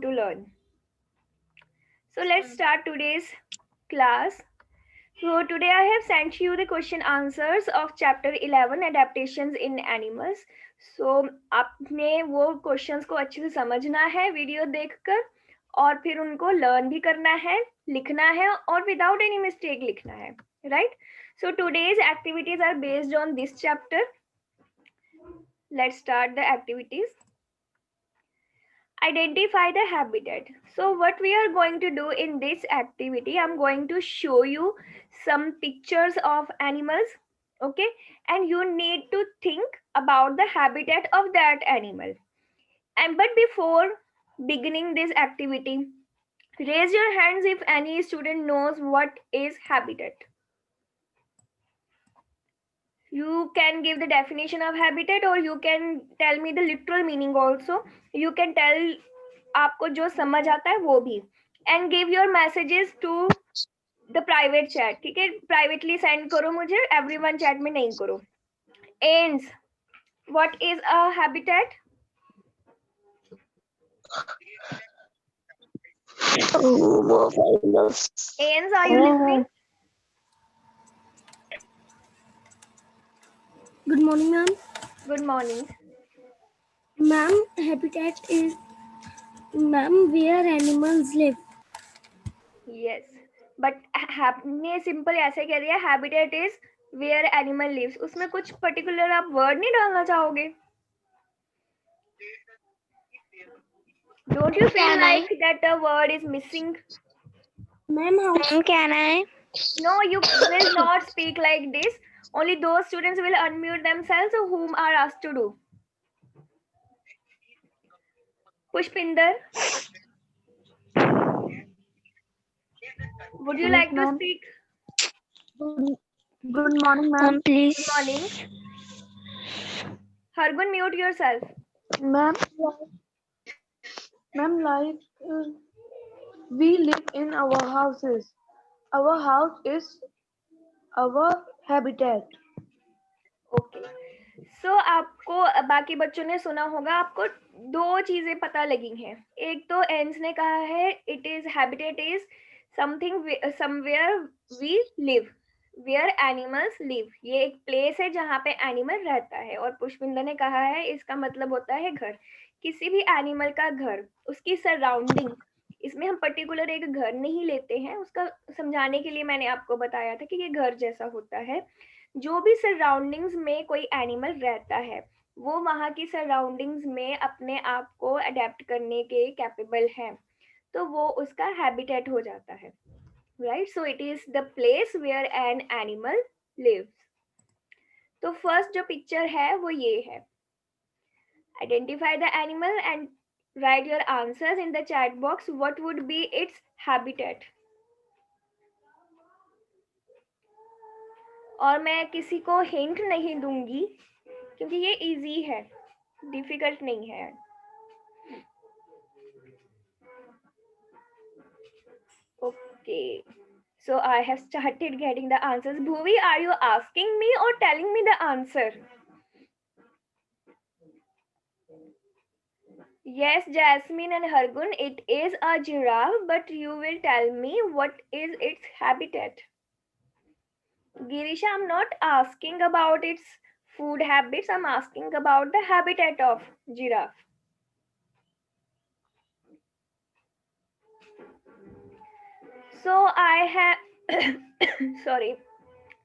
to learn. So let's start today's class. So today I have sent you the question answers of chapter 11 adaptations in animals. So आपने वो questions को अच्छे से समझना है video देखकर और फिर उनको लर्न भी करना है, लिखना है और विदाउट एनी मिस्टेक लिखना है, right? So today's activities are based on this chapter. Let's start the activities. Identify the habitat. So what we are going to do in this activity, I'm going to show you some pictures of animals, okay, and you need to think about the habitat of that animal. And but before beginning this activity, raise your hands if any student knows what is habitat. You can give the definition of habitat or you can tell me the literal meaning also. You can tell आपको जो समझ आता है वो भी, and give your messages to the private chat, ठीक है? Privately send करो मुझे, एवरीवन चैट में नहीं करो. एंड्स, व्हाट इज अ हैबिटेट? एंड्स, are you listening? Good morning, ma'am. Good morning. Ma'am, habitat is, ma'am, where animals live. Yes, but आपने सिंपल ऐसे कह दिया habitat is where animal lives. उसमें कुछ पर्टिकुलर आप वर्ड नहीं डालना चाहोगे? Don't you feel like that a word is missing? Ma'am, how Can I? No, you will not speak like this. Only those students will unmute themselves whom are asked to do. Pushpinder, would you like to speak? Good morning, ma'am. Please. Good morning. Hargun, mute yourself. Ma'am, like we live in our houses. Our house is our habitat. Okay, so आपको बाकी बच्चों ने सुना होगा, आपको दो चीजें पता लगी हैं. एक तो एंस ने कहा है it is habitat is something somewhere we live, where animals live. ये एक प्लेस है जहाँ पे एनिमल रहता है. और पुष्पिंदर ने कहा है इसका मतलब होता है घर. किसी भी एनिमल का घर, उसकी सराउंडिंग, इसमें हम पर्टिकुलर एक घर नहीं लेते हैं. उसका समझाने के लिए मैंने आपको बताया था कि ये घर जैसा होता है. जो भी सराउंडिंग्स में कोई एनिमल रहता है वो वहाँ की सराउंडिंग्स में अपने आप को अडेप्ट करने के कैपेबल है, तो वो उसका हैबिटेट हो जाता है, right? So it is the place where an animal lives. तो फर्स्ट जो पिक्चर है वो ये है. Identify the animal and write your answers in the chat box. What would be its habitat? और मैं किसी को हिंट नहीं दूंगी क्योंकि ये इजी है, डिफिकल्ट नहीं है. Okay, so I have started getting the answers. Bhuvi, are you asking me or telling me the answer? Yes, Jasmine and Hargun, it is a giraffe, but you will tell me what is its habitat. Girisha, I'm not asking about its food habits, I'm asking about the habitat of giraffe. So I have sorry,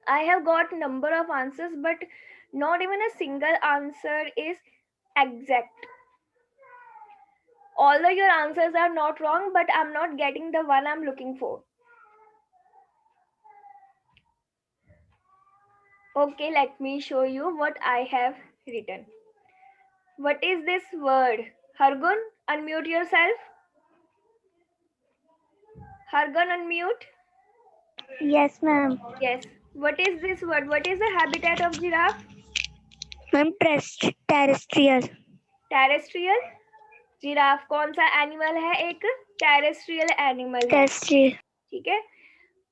I have got number of answers, but not even a single answer is exact. Although your answers are not wrong, but I'm not getting the one I'm looking for. Okay, let me show you what I have written. What is this word? Hargun, unmute yourself. Hargun, unmute. Yes, ma'am. Yes. What is this word? What is the habitat of giraffe? Ma'am, terrestrial. Terrestrial. Giraffe कौन सा animal है? एक terrestrial animal है. Terrestrial. ठीक है.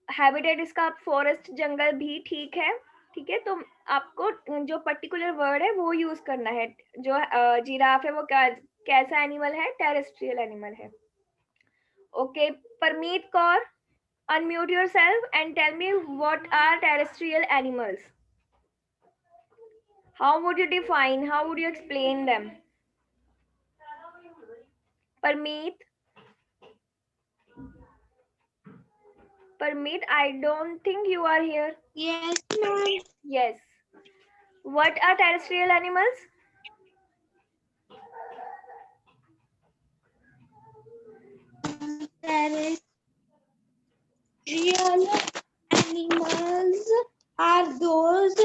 Habitat इसका forest, जंगल भी ठीक है. ठीक है, तो आपको जो पर्टिकुलर वर्ड है वो यूज करना है. जो जिराफ है वो क्या कैसा एनिमल है? टेरेस्ट्रियल एनिमल है. Okay, Parmeet Kaur, unmute yourself and tell me what are terrestrial animals. How would you define? How would you explain them? Parmeet, I don't think you are here. Yes, ma'am. Yes. What are terrestrial animals? Terrestrial animals are those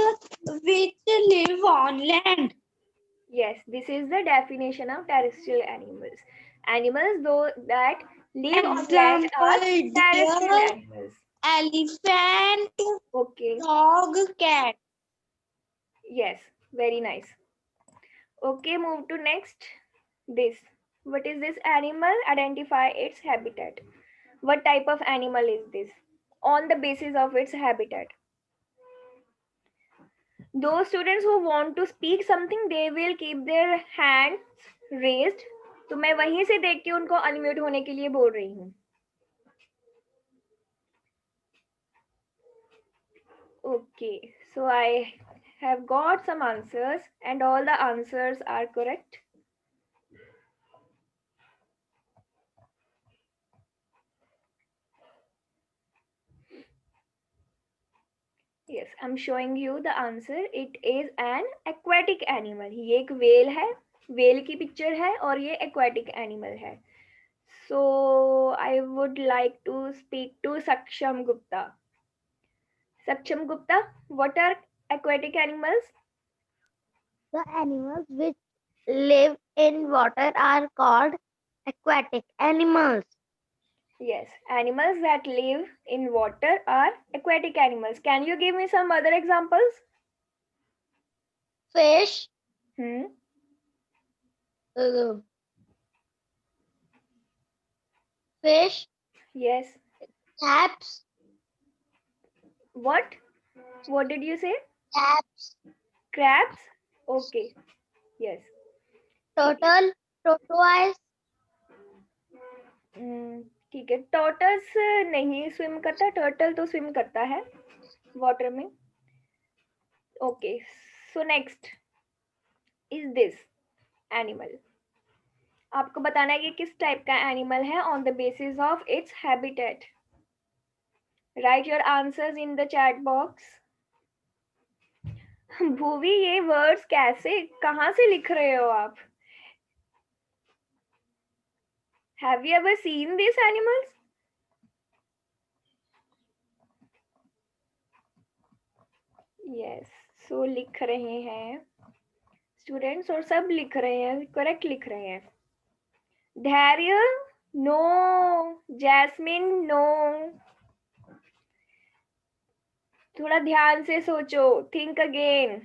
which live on land. Yes, this is the definition of terrestrial animals. Animals though that live on land are terrestrial Deer, animals. elephant, Okay. dog, cat. Yes, very nice. Okay, move to next. This. What is this animal? Identify its habitat. What type of animal is this? On the basis of its habitat. Those students who want to speak something, they will keep their hands raised. तो मैं वहीं से देख के उनको unmute होने के लिए बोल रही हूँ. Okay, so I have got some answers and all the answers are correct. Yes, I'm showing you the answer. It is an aquatic animal. ये एक whale है, whale की picture है और ये aquatic animal है. So I would like to speak to Saksham Gupta. Saksham Gupta, what are aquatic animals? The animals which live in water are called aquatic animals. Yes, animals that live in water are aquatic animals. Can you give me some other examples? Fish, fish, Yes. crabs, What? What did you say? crabs, Crabs? Okay. Yes. turtle, tortoise, ठीक है. Tortoise नहीं swim करता. Turtle तो swim करता है water में. Okay. So next is this animal. आपको बताना है कि किस टाइप का एनिमल है on the basis of its habitat. Write your answers in the chat box. Bhuvi, ये वर्ड्स कैसे कहाँ से लिख रहे हो आप? Have you ever seen these animals? Yes. So लिख रहे हैं स्टूडेंट्स और सब लिख रहे हैं, करेक्ट लिख रहे हैं. धैर्य, नो. Jasmine, no. थोड़ा ध्यान से सोचो. Think again.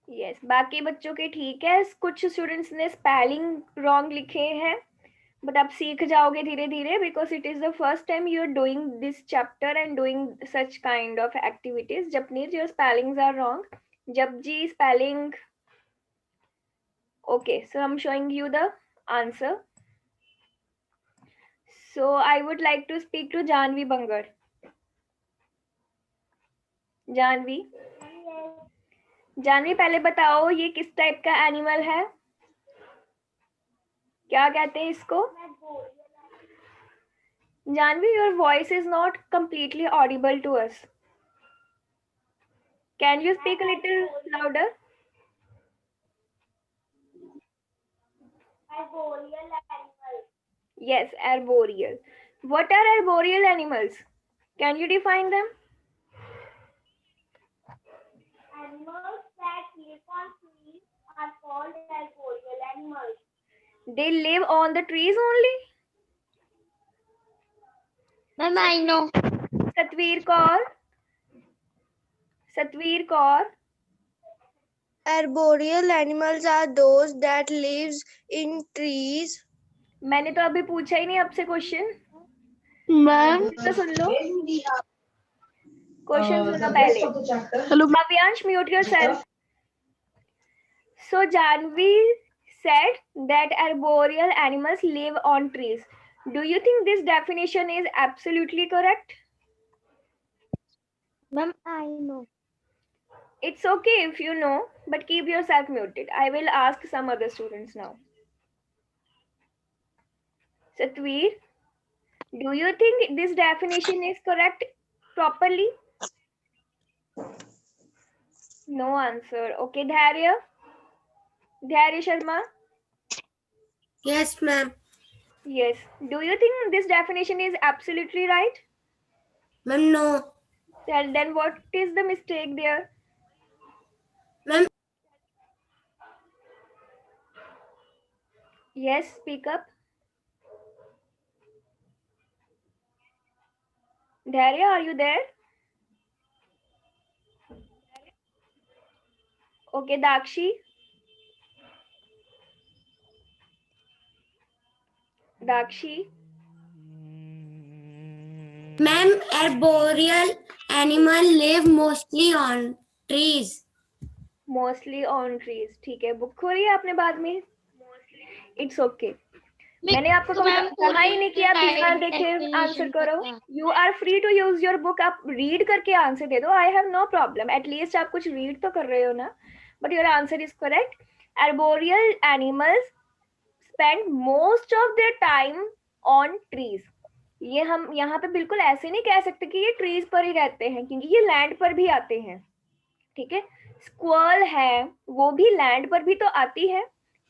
यस, बाकी बच्चों के ठीक है. कुछ स्टूडेंट्स ने स्पेलिंग रॉन्ग लिखे हैं, बट आप सीख जाओगे धीरे धीरे, because it is the first time you are doing this chapter and doing such kind of activities. Japanese, your spellings are wrong. Japji spelling. Okay, so I'm showing you the answer. So I would like to speak to Janvi Bangar. Janvi, पहले बताओ ये किस type का animal है? क्या कहते हैं इसको? Janvi, your voice is not completely audible to us. Can you speak a little louder? Arboreal animals. Yes, arboreal. What are arboreal animals? Can you define them? Animals that live on trees are called arboreal animals. They live on the trees only? Ma'am, I know. Satveer Kaur. Arboreal animals are those that lives in trees. मैंने तो अभी पूछा ही नहीं आपसे question. Ma'am, तो सुन लो. Question सुनो पहले. hello. Navyansh, mute yourself. So Janvi said that arboreal animals live on trees. Do you think this definition is absolutely correct? Ma'am, I know. It's okay if you know, but keep yourself muted. I will ask some other students now. Satveer, do you think this definition is correct properly? No answer. Okay, Dharya Sharma. Yes, ma'am. Yes. Do you think this definition is absolutely right? Ma'am, no. Then what is the mistake there? Ma'am, Yes, speak up. Dharya, are you there? Okay, Dakshi. Dakshi. ma'am, arboreal animal live mostly on trees. Mostly on trees. ठीक है, book खोली है आपने बाद में? It's okay. मैंने आपको कहा ही नहीं कि आप 3 बार देखे आंसर करो. You are free to use your book. आप रीड करके आंसर दे दो. I have no problem. At least आप कुछ रीड तो कर रहे हो ना. But your answer is correct. Arboreal animals spend most of their time on trees. ये हम यहाँ पे बिल्कुल ऐसे नहीं कह सकते कि ये ट्रीज पर ही रहते हैं, क्योंकि ये लैंड पर भी आते हैं. ठीक है. स्क्वल है, वो भी लैंड पर भी तो आती है.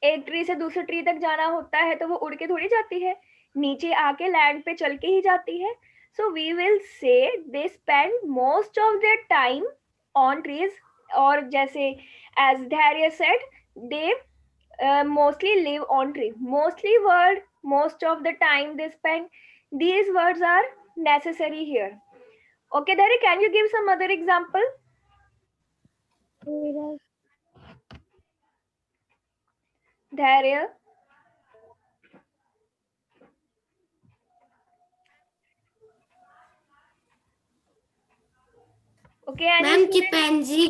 एक ट्री से दूसरे ट्री तक जाना होता है तो वो उड़ के थोड़ी जाती है, नीचे आके लैंड पे चल के ही जाती है. सो we will say they spend most of their time on trees. और जैसे as Dhairya said, they mostly live on tree. Mostly word, most of the time they spend, these words are necessary here. Okay, Dhari, can you give some other example? Dharya. Okay, Ma'am, chimpanzee.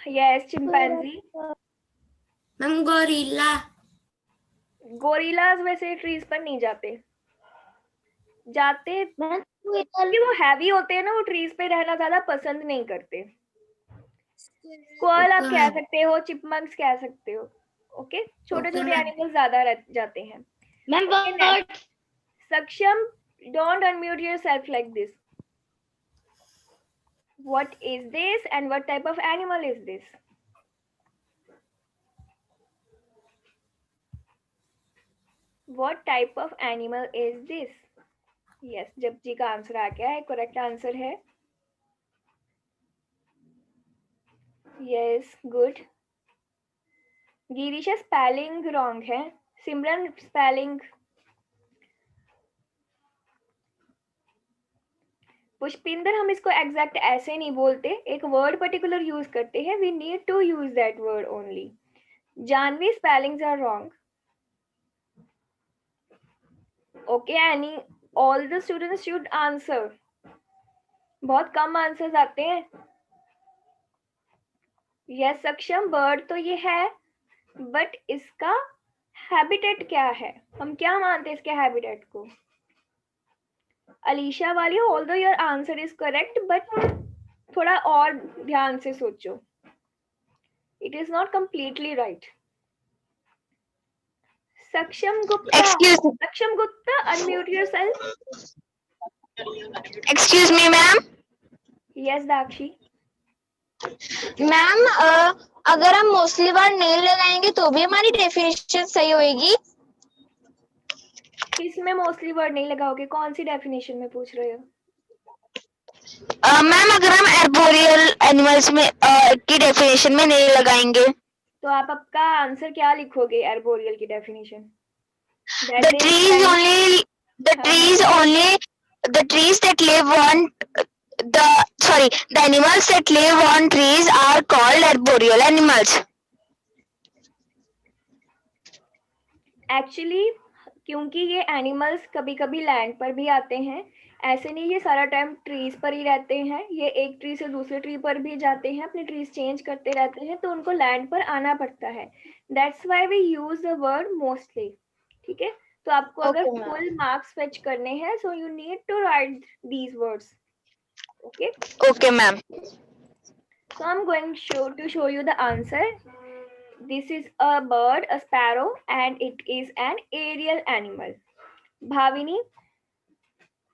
Yes, chimpanzee. Ma'am, gorilla. Gorillas वैसे trees पर नहीं जाते क्योंकि वो heavy होते हैं ना, वो ट्रीज पे रहना ज्यादा पसंद नहीं करते. स्क्वल आप कह सकते हो, चिपमंक्स कह सकते हो. ओके, छोटे छोटे एनिमल्स ज्यादा जाते हैं. सक्षम, don't unmute yourself like this. What is this and what type of animal is this? What type of animal is this? Yes, जब जी का आंसर आ गया है, करेक्ट आंसर है. Yes, good. Girisha spelling wrong है. सिमरन स्पेलिंग. पुष्पिंदर, हम इसको एग्जैक्ट ऐसे नहीं बोलते, एक वर्ड पर्टिकुलर यूज करते हैं. We need to use that word only. Janvi spellings are wrong. Okay any, all the students should answer. बहुत कम आंसर्स आते हैं. यस सक्षम, बर्ड तो ये है, बट इसका हैबिटेट क्या है? हम क्या मानते हैं इसके हैबिटेट को? अलीशा वाली, although your answer is correct, but थोड़ा और ध्यान से सोचो. It is not completely right. Saksham Gupta, unmute yourself. Excuse me, ma'am. Yes Dakshi. Ma'am, अगर हम मोस्टली वर्ड नहीं लगाएंगे तो भी हमारी डेफिनेशन सही होएगी? किसमें मोस्टली वर्ड नहीं लगाओगे? कौन सी डेफिनेशन में पूछ रहे हो? मैम, अगर हम आर्बोरियल एनिमल्स में की डेफिनेशन में नहीं लगाएंगे तो आप आपका आंसर क्या लिखोगे आर्बोरियल की definition? the trees that live on the animals that live on trees are called arboreal animals. Actually, क्योंकि ये एनिमल्स कभी कभी लैंड पर भी आते हैं, ऐसे नहीं ये सारा टाइम ट्रीज पर ही रहते हैं, ये एक ट्री से दूसरे ट्री पर भी जाते हैं, अपने ट्रीज चेंज करते रहते हैं, तो उनको लैंड पर आना पड़ता है। That's why we use the word mostly. ठीक है, तो आपको अगर Okay, ma'am. Full marks fetch करने हैं, so you need to write these words. Okay, Okay, ma'am. so I'm going to show you the answer. This is a bird, a sparrow, and it is an aerial animal. Bhavini,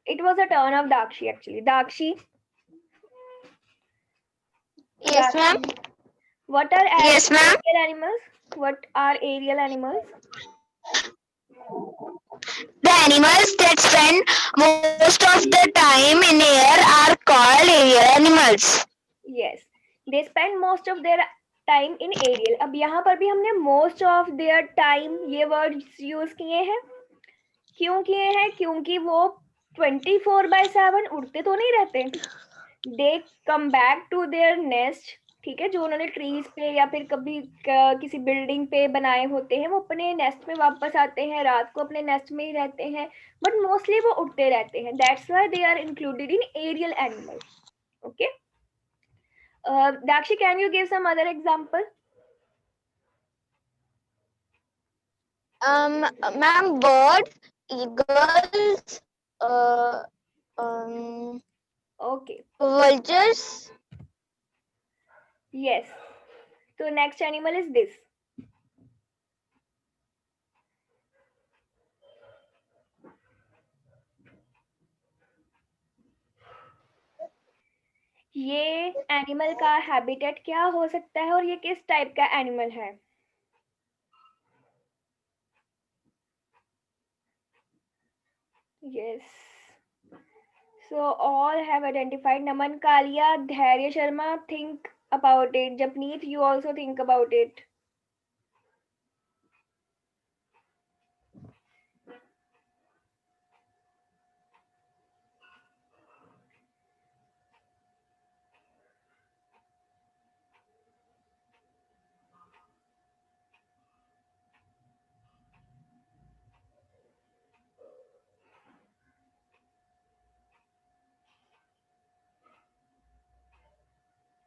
it was a turn of Dakshi actually. Dakshi, Yes, ma'am. what are Yes, ma'am. aerial animals? What are aerial animals? The animals that spend most of the time in air are called aerial animals. Yes, they spend most of their time in aerial. अब यहाँ पर भी हमने most of their time ये words use किए हैं। क्यों किए हैं? क्योंकि वो 24/7 उड़ते तो नहीं रहते। They come back to their nest, ठीक है, जो उन्होंने ट्रीज पे या फिर कभी किसी बिल्डिंग पे बनाए होते हैं, वो अपने नेस्ट में वापस आते हैं, रात को अपने नेस्ट में ही रहते हैं, बट मोस्टली वो उड़ते रहते हैं। That's why they are included in aerial animals. Okay, Dakshi, can you give some other example? Ma'am, birds, eagles, um, Okay, vultures. yes. So next animal is this. ये animal का habitat क्या हो सकता है और ये किस टाइप का एनिमल है? Yes. So all have identified. Naman, Kalia, Dhairya Sharma, think about it. Japneet, you also think about it.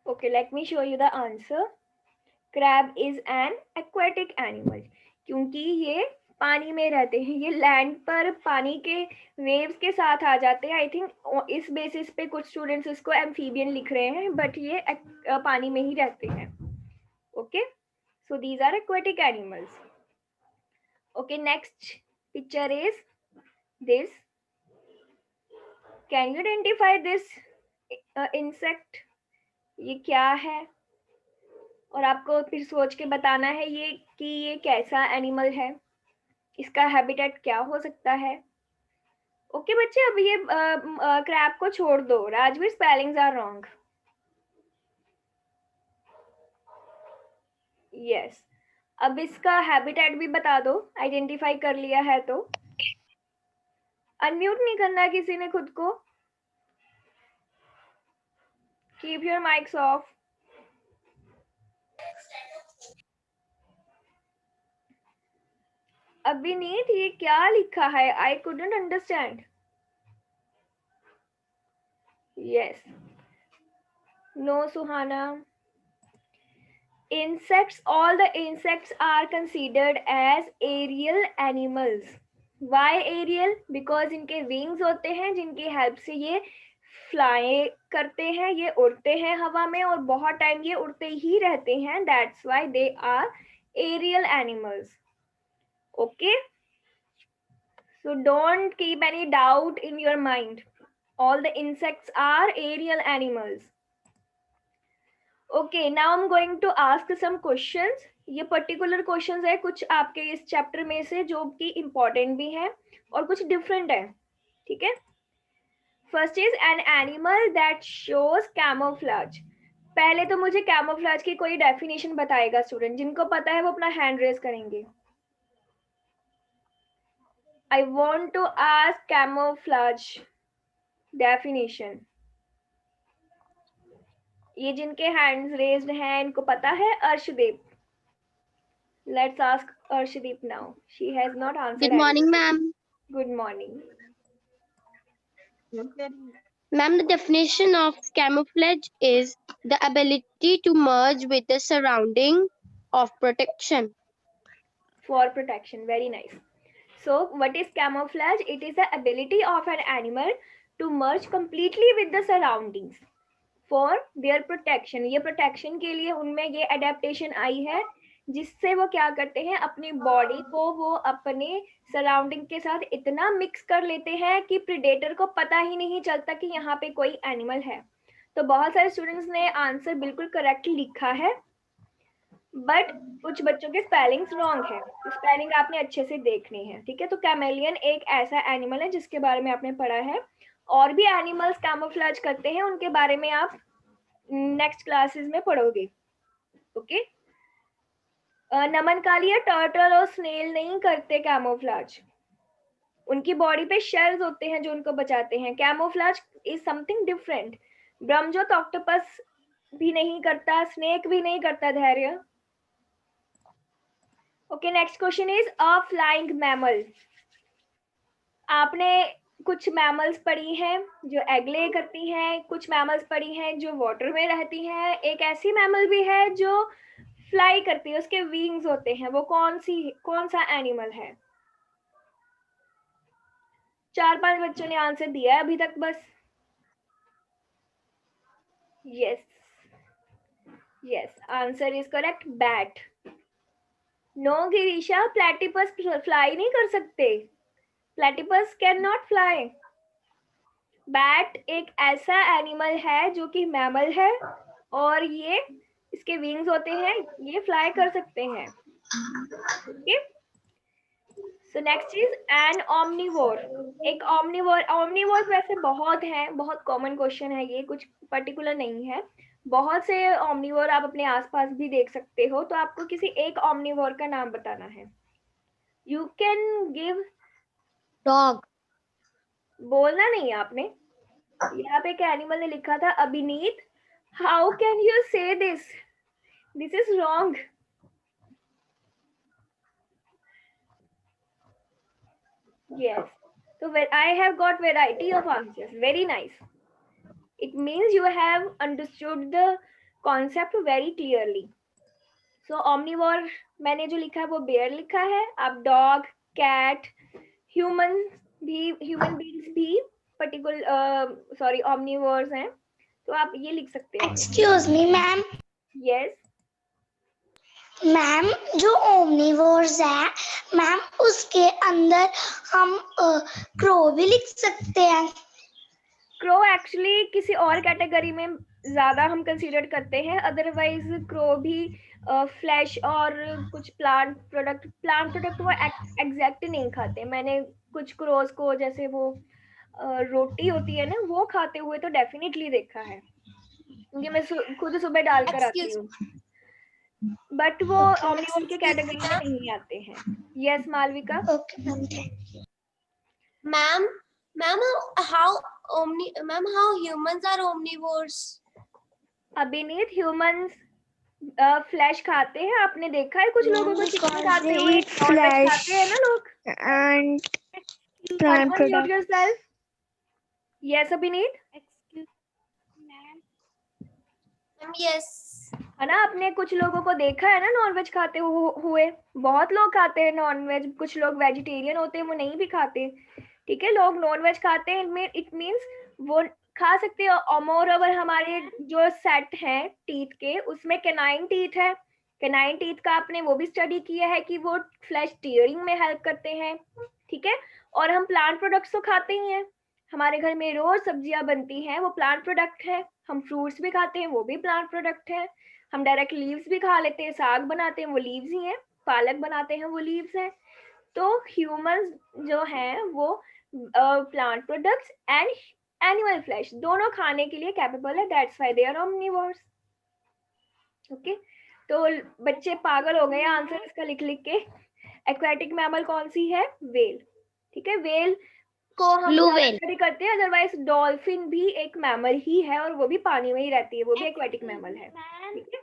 Okay, let me show you the answer. Crab is an aquatic animal. क्योंकि ये पानी में रहते हैं, ये land पर पानी के वेव्स के साथ आ जाते हैं। आई थिंक इस बेसिस पे कुछ स्टूडेंट्स इसको एम्फीबियन लिख रहे हैं, बट ये पानी में ही रहते हैं। Okay, so these are aquatic animals. Okay, next picture is this. Can you identify this insect? ये क्या है? और आपको फिर सोच के बताना है ये कि ये कैसा एनिमल है, इसका हैबिटेट क्या हो सकता है। ओके बच्चे, अब ये क्रैब को छोड़ दो। Rajveer, spellings are wrong. Yes, अब इसका हैबिटेट भी बता दो, आइडेंटिफाई कर लिया है तो। अनम्यूट नहीं करना किसी ने खुद को। Keep your mics off. Abhineet, ये क्या लिखा है? I couldn't understand. Yes, no Suhana. Insects, all the insects are considered as aerial animals. Why aerial? Because इनके wings होते हैं जिनकी हेल्प से ये फ्लाई करते हैं, ये उड़ते हैं हवा में और बहुत टाइम ये उड़ते ही रहते हैं। That's why they are aerial animals. Okay? So don't keep any doubt in your mind. All the insects are aerial animals. Okay, now I'm going to ask some questions. ये पर्टिकुलर क्वेश्चंस है कुछ आपके इस chapter में से जो कि important भी है और कुछ डिफरेंट है, ठीक है। First is an animal that shows camouflage. पहले तो मुझे कैमोफ्लेज की कोई डेफिनेशन बताएगा स्टूडेंट, जिनको पता है वो अपना हैंड रेज करेंगे। I want to ask camouflage definition. ये जिनके हैंड्स रेज्ड हैं इनको पता है? Arshdev, let's ask Arshdeep now. She has not answered. Good morning, ma'am. Good morning. Ma'am, the definition of camouflage is the ability to merge with the surrounding of protection. For protection. Very nice. So what is camouflage? It is the ability of an animal to merge completely with the surroundings for their protection. ये protection के लिए उनमें ये adaptation आई है जिससे वो क्या करते हैं, अपनी बॉडी को वो अपने सराउंडिंग के साथ इतना मिक्स कर लेते हैं कि प्रीडेटर को पता ही नहीं चलता कि यहाँ पे कोई एनिमल है. तो बहुत सारे स्टूडेंट्स ने आंसर बिल्कुल करेक्ट लिखा है, बट कुछ बच्चों के स्पेलिंग्स रॉन्ग है. स्पेलिंग आपने अच्छे से देखनी है, ठीक है. तो कैमेलियन एक ऐसा एनिमल है जिसके बारे में आपने पढ़ा है. और भी एनिमल्स कैमोफ्लेज करते हैं, उनके बारे में आप नेक्स्ट क्लासेस में पढ़ोगे. ओके. नमन कालिया, टर्टल और स्नेल नहीं करते कैमोफ्लेज. उनकी बॉडी पे शेल्स होते हैं जो उनको बचाते हैं. Camouflage is something different. Brahmjot octopus भी नहीं करता, स्नेक भी नहीं करता. Dhairya. Okay, next question is a flying mammal. आपने कुछ मैमल्स पढ़ी हैं जो एग ले करती हैं, कुछ मैमल्स पढ़ी हैं जो वाटर में रहती हैं. एक ऐसी मैमल भी है जो फ्लाई करती है, उसके विंग्स होते हैं. वो कौन सा एनिमल है? 4-5 बच्चों ने आंसर दिया है अभी तक बस. Yes, answer is correct, bat. No Girisha, platypus fly नहीं कर सकते. Platypus can not fly. Bat एक ऐसा एनिमल है जो कि मैमल है और ये इसके विंग्स होते हैं, ये फ्लाई कर सकते हैं. Okay. So next is an omnivore. एक ओमनिवोर वैसे बहुत हैं, बहुत कॉमन क्वेश्चन है ये, कुछ पर्टिकुलर नहीं है. बहुत से ओमनिवोर आप अपने आसपास भी देख सकते हो. तो आपको किसी एक ओमनिवोर का नाम बताना है. You can give. डॉग. बोलना नहीं आपने. यहाँ पे एक एनिमल ने लिखा था अभिनीत. हाउ कैन यू से this? This is wrong. Yes. So I have got variety of answers. Very nice. It means you have understood the concept very clearly. So omnivore मैंने जो लिखा है वो bear लिखा है. आप dog, cat, human beings भी particular omnivores हैं. तो आप ये लिख सकते हैं. Excuse me, ma'am. Yes. Ma'am, जो ओमनिवोर्स है मैम, उसके अंदर हम क्रो भी लिख सकते हैं. क्रो एक्चुअली किसी और कैटेगरी में ज्यादा हम कंसीडर करते हैं. अदरवाइज क्रो भी फ्लैश और कुछ प्लांट प्रोडक्ट वो एग्जैक्ट नहीं खाते. मैंने कुछ क्रोज को, जैसे वो रोटी होती है ना, वो खाते हुए तो डेफिनेटली देखा है, क्योंकि मैं खुद सुबह डालकर आती हूँ. बट वो ओमनिवोर के कैटेगरी में नहीं आते हैं. Yes Malvika. Ma'am, how humans are omnivores? Abhineet, humans flesh खाते हैं. आपने देखा है कुछ लोगों को चिकन खाते हुए? नॉनवेज खाते हैं ना लोग. And plant Unmute yourself. Yes, अभिनीत. Yes. है ना, आपने कुछ लोगों को देखा है ना नॉनवेज खाते हुए. बहुत लोग खाते हैं नॉनवेज. कुछ लोग वेजिटेरियन होते हैं, वो नहीं भी खाते. ठीक है, लोग नॉनवेज खाते हैं. इट मीन्स वो खा सकते हैं. और मोर ओवर हमारे जो सेट हैं टीथ के, उसमें कैनाइन टीथ है. कैनाइन टीथ का आपने वो भी स्टडी किया है कि वो फ्लैश टीयरिंग में हेल्प करते हैं. ठीक है. और हम प्लांट प्रोडक्ट्स तो खाते ही हैं. हमारे घर में रोज सब्जियां बनती हैं, वो प्लांट प्रोडक्ट है. हम फ्रूट्स भी खाते हैं, वो भी प्लांट प्रोडक्ट है. हम डायरेक्ट लीव्स भी खा लेते हैं. साग बनाते हैं, वो लीव्स ही हैं. पालक बनाते हैं, वो लीव्स हैं. तो ह्यूमंस जो हैं वो plant products and animal flesh दोनों खाने के लिए कैपेबल है. That's why they are omnivores. Okay. तो बच्चे पागल हो गए आंसर इसका लिख के. एक्वेटिक मैमल कौन सी है? वेल. ठीक है, वेल को हम स्टडी करते हैं. अदरवाइज डॉल्फिन भी एक मैमल ही है और वो भी पानी में ही रहती है, वो भी एक्वेटिक मैमल है. ठीक है.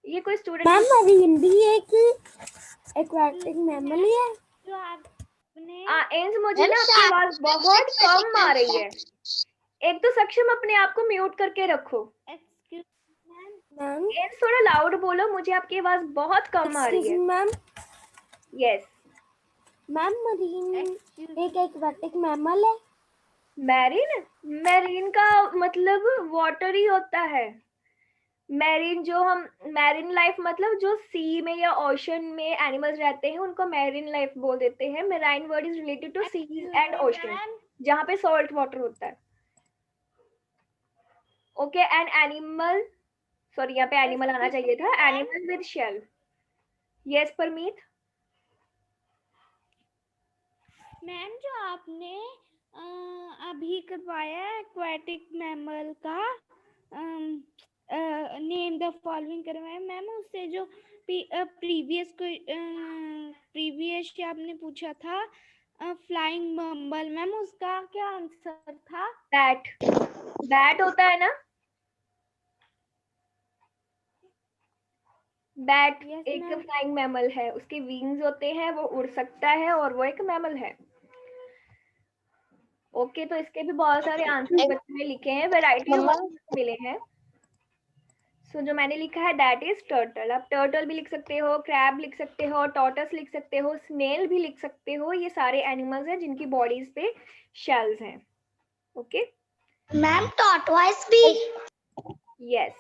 ये कोई स्टूडेंट मैम मरीन भी एक एक्वाटिक मैमल ही है। जो आपने एंस मुझे ना आपकी आवाज बहुत कम आ रही है। एक तो सक्षम अपने आप को म्यूट करके रखो। एक्सक्यूज मैम एंस थोड़ा लाउड बोलो, मुझे आपकी आवाज बहुत कम आ रही है। Ma'am yes. मैम मरीन एक एक्वाटिक मैमल है। मैरीन, मैरीन का मतलब वाटर ही होता है। मैरीन जो हम मैरीन लाइफ मतलब जो सी में या ओशन में एनिमल्स रहते हैं उनको मैरीन लाइफ बोल देते हैं। Marine word is related to seas and ocean, जहाँ पे सॉल्ट वाटर होता है। ओके, एंड एनिमल, सॉरी यहाँ पे एनिमल आना चाहिए था, animal with shell. Yes Parmeet. Ma'am जो आपने अभी करवाया एक्वाटिक मैमल का नेम द फॉलोइंग करवाया मैम, उससे जो प्रीवियस आपने पूछा था फ्लाइंग बम्बल, मैम उसका क्या आंसर था? बैट, बैट होता है ना, बैट Yes, एक ma'am. फ्लाइंग मैमल है, उसके विंग्स होते हैं, वो उड़ सकता है और वो एक मैमल है। ओके, तो इसके भी बहुत सारे आंसर बच्चों ने लिखे हैं, वैरायटी ऑफ आंसर मिले हैं। सो जो मैंने लिखा है दैट इज टर्टल। आप टर्टल भी लिख सकते हो, क्रैब लिख सकते हो, टॉर्टस लिख सकते हो, स्नेल भी लिख सकते हो। ये सारे एनिमल्स हैं जिनकी बॉडीज पे शेल्स हैं। ओके मैम टॉर्टवाइस भी। यस,